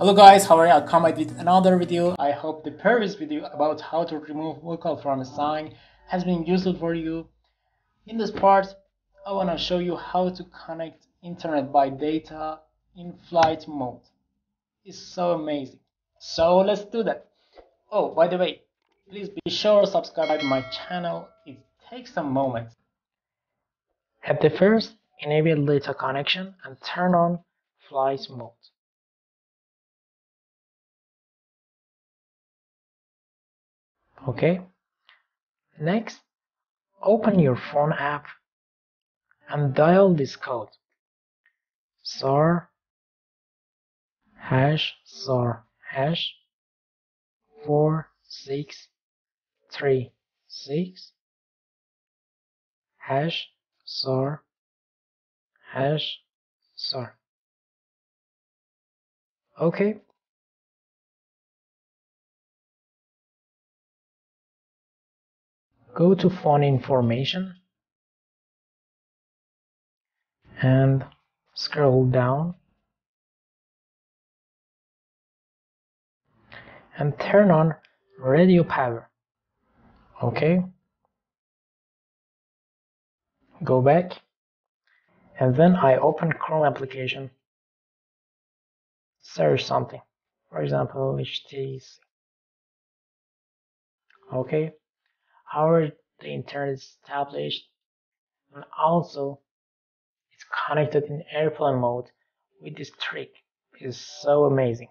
Hello guys, how are you? I'll come back with another video. I hope the previous video about how to remove vocal from a sign has been useful for you. In this part, I want to show you how to connect internet by data in flight mode. It's so amazing. So let's do that. Oh, by the way, please be sure to subscribe to my channel. It takes a moment. At the first, enable data connection and turn on flight mode. Okay. Next, open your phone app and dial this code ****4 6 3 6 *****. Okay, go to phone information and scroll down and turn on radio power. Okay, go back and then I open Chrome application, search something, for example HTC. Okay, our the internet is established and also it's connected in airplane mode with this trick. It is so amazing.